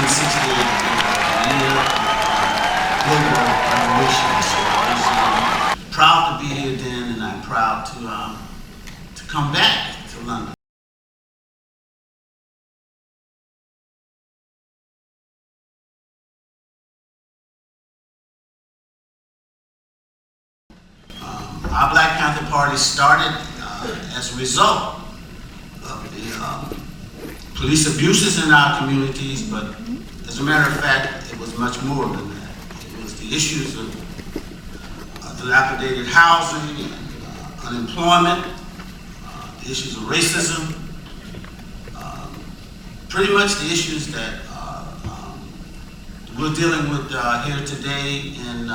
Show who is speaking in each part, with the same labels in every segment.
Speaker 1: 1968 year global revolution. So I was proud to be here then, and I'm proud to come back to London. Our Black Panther Party started as a result of the police abuses in our communities, but as a matter of fact, it was much more than that. It was the issues of dilapidated housing, and, unemployment, the issues of racism, pretty much the issues that we're dealing with here today in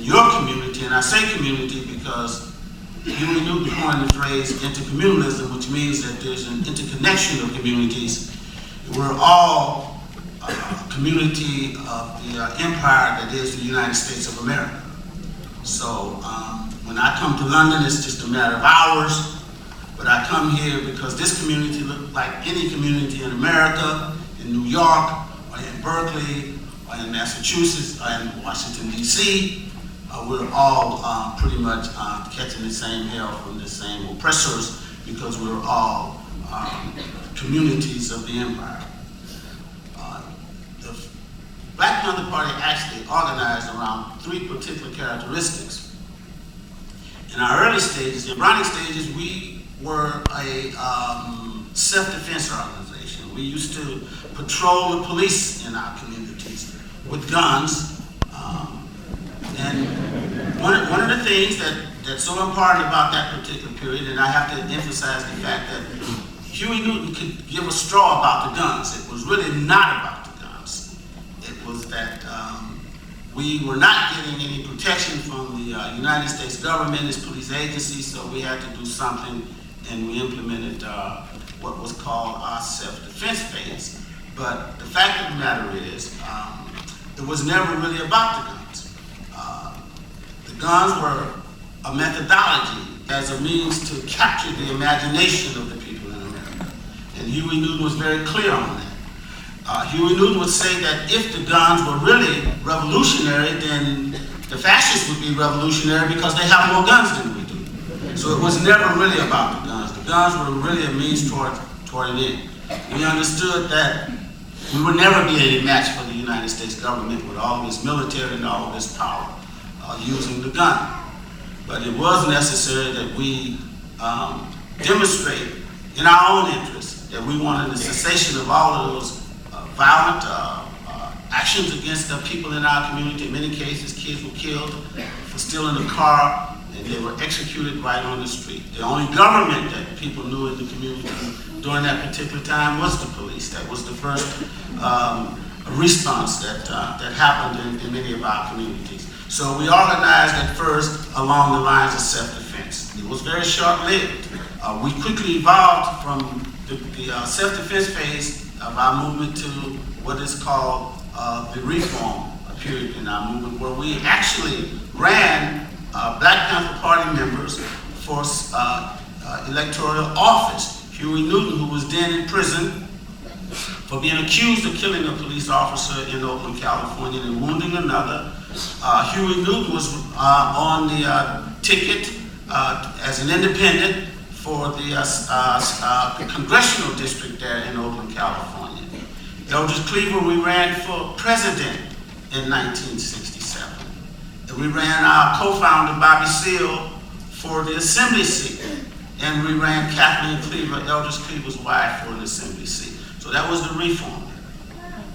Speaker 1: your community, and I say community because Huey Newton coined the phrase intercommunalism, which means that there's an interconnection of communities. We're all a community of the empire that is the United States of America. So when I come to London, it's just a matter of hours, but I come here because this community looks like any community in America, in New York, or in Berkeley, or in Massachusetts, or in Washington, D.C. We're all pretty much catching the same hell from the same oppressors because we're all communities of the empire. The Black Panther Party actually organized around three particular characteristics. In our early stages, in browning stages, we were a self-defense organization. We used to patrol the police in our communities with guns. And one of the things that's so important about that particular period, and I have to emphasize the fact that Huey Newton could give a straw about the guns. It was really not about the guns. It was that we were not getting any protection from the United States government, its police agency, so we had to do something, and we implemented what was called our self-defense phase. But the fact of the matter is, it was never really about the guns. The guns were a methodology as a means to capture the imagination of the people in America. And Huey Newton was very clear on that. Huey Newton would say that if the guns were really revolutionary, then the fascists would be revolutionary because they have more guns than we do. So it was never really about the guns. The guns were really a means toward an end. We understood that we would never be any match for the United States government with all of its military and all of its power using the gun. But it was necessary that we demonstrate in our own interest that we wanted the cessation of all of those violent actions against the people in our community. In many cases, kids were killed for stealing a car, and they were executed right on the street. The only government that people knew in the community during that particular time was the police. That was the first response that happened in many of our communities. So we organized at first along the lines of self-defense. It was very short-lived. We quickly evolved from the self-defense phase of our movement to what is called the reform period in our movement, where we actually ran Black Panther Party members for electoral office. Huey Newton, who was then in prison for being accused of killing a police officer in Oakland, California, and wounding another. Huey Newton was on the ticket as an independent for the congressional district there in Oakland, California. Eldridge Cleaver, we ran for president in 1967. And we ran our co-founder, Bobby Seale, for the assembly seat. And we ran Kathleen Cleaver, Eldridge Cleaver's wife, for an assembly seat. So that was the reform.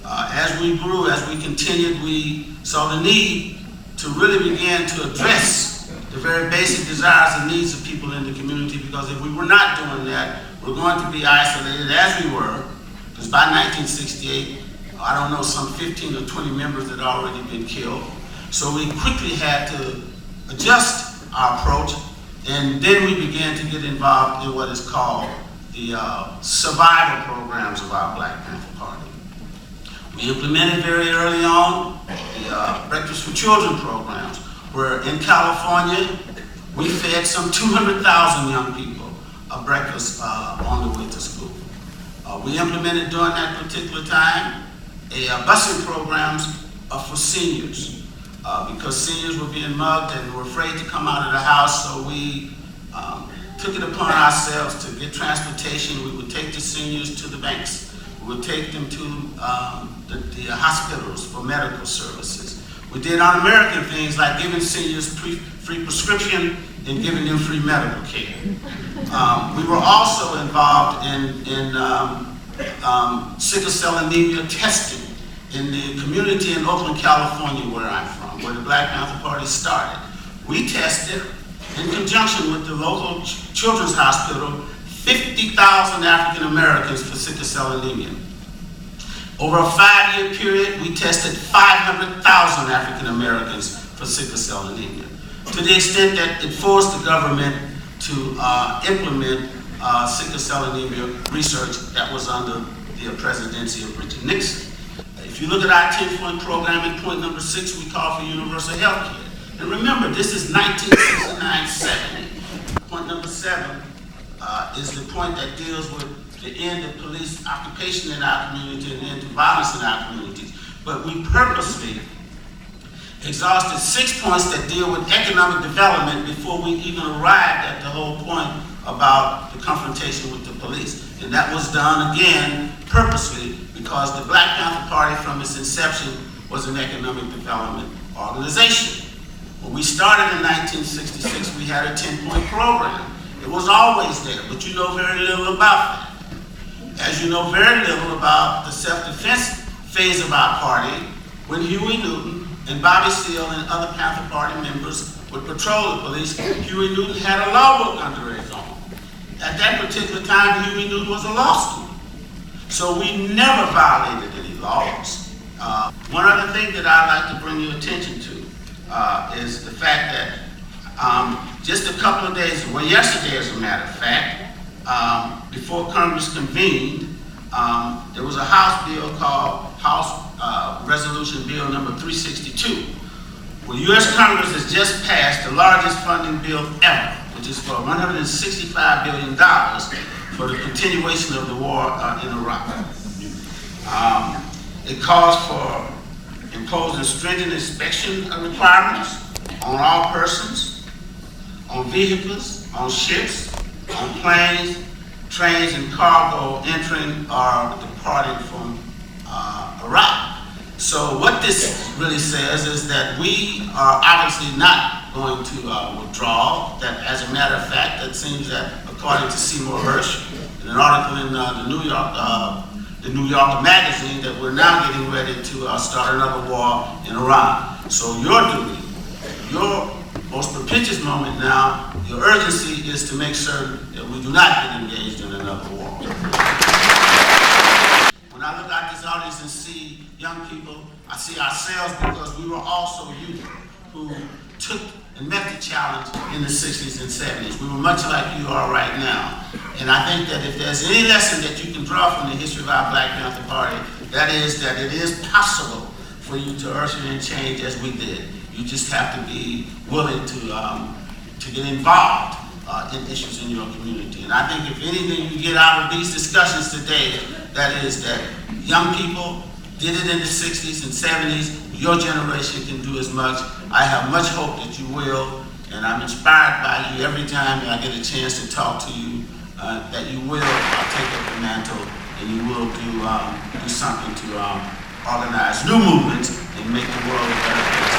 Speaker 1: As we grew, as we continued, we saw the need to really begin to address the very basic desires and needs of people in the community, because if we were not doing that, we're going to be isolated as we were, because by 1968, I don't know, some 15 or 20 members had already been killed. So we quickly had to adjust our approach, and then we began to get involved in what is called the survival programs of our Black Panther Party. We implemented very early on the Breakfast for Children programs, where in California, we fed some 200,000 young people a breakfast on the way to school. We implemented during that particular time busing programs for seniors because seniors were being mugged and were afraid to come out of the house, so we took it upon ourselves to get transportation. We would take the seniors to the banks. We would take them to the hospitals for medical services. We did un-American things like giving seniors free prescription and giving them free medical care. We were also involved in sickle cell anemia testing in the community in Oakland, California, where I'm from, where the Black Panther Party started. We tested, in conjunction with the local children's hospital, 50,000 African Americans for sickle cell anemia. Over a 5-year period, we tested 500,000 African Americans for sickle cell anemia, to the extent that it forced the government to implement sickle cell anemia research that was under the presidency of Richard Nixon. If you look at our 10-point program in point number 6, we call for universal health care. And remember, this is 1969-70. Point number 7 is the point that deals with the end of police occupation in our community and the end of violence in our communities. But we purposely exhausted 6 points that deal with economic development before we even arrived at the whole point about the confrontation with the police. And that was done, again, purposely, because the Black Panther Party, from its inception, was an economic development organization. When we started in 1966, we had a 10-point program. It was always there, but you know very little about that. As you know very little about the self-defense phase of our party, when Huey Newton and Bobby Seale and other Panther Party members would patrol the police, Huey Newton had a law book under his arm. At that particular time, Huey Newton was a law student. So we never violated any laws. One other thing that I'd like to bring your attention to is the fact that just a couple of days, well, yesterday as a matter of fact, before Congress convened, there was a House bill called House Resolution Bill number 362. Well, U.S. Congress has just passed the largest funding bill ever, which is for $165 billion for the continuation of the war in Iraq. It calls for imposing stringent inspection requirements on all persons, on vehicles, on ships, on planes, trains, and cargo entering or departing from Iraq. So what this really says is that we are obviously not going to withdraw. That, as a matter of fact, that seems that, according to Seymour Hersh, in an article in the New Yorker magazine, that we're now getting ready to start another war in Iran. So your duty, your most propitious moment now, your urgency is to make certain that we do not get engaged in another war. When I look at this audience and see young people, I see ourselves, because we were also youth who took and met the challenge in the 60s and 70s. We were much like you are right now. And I think that if there's any lesson that you can draw from the history of our Black Panther Party, that is that it is possible for you to usher in change as we did. You just have to be willing to get involved in issues in your community. And I think if anything you get out of these discussions today, that is that young people did it in the 60s and 70s. Your generation can do as much. I have much hope that you will, and I'm inspired by you every time I get a chance to talk to you, that you will take up the mantle and you will do something to organize new movements and make the world a better place.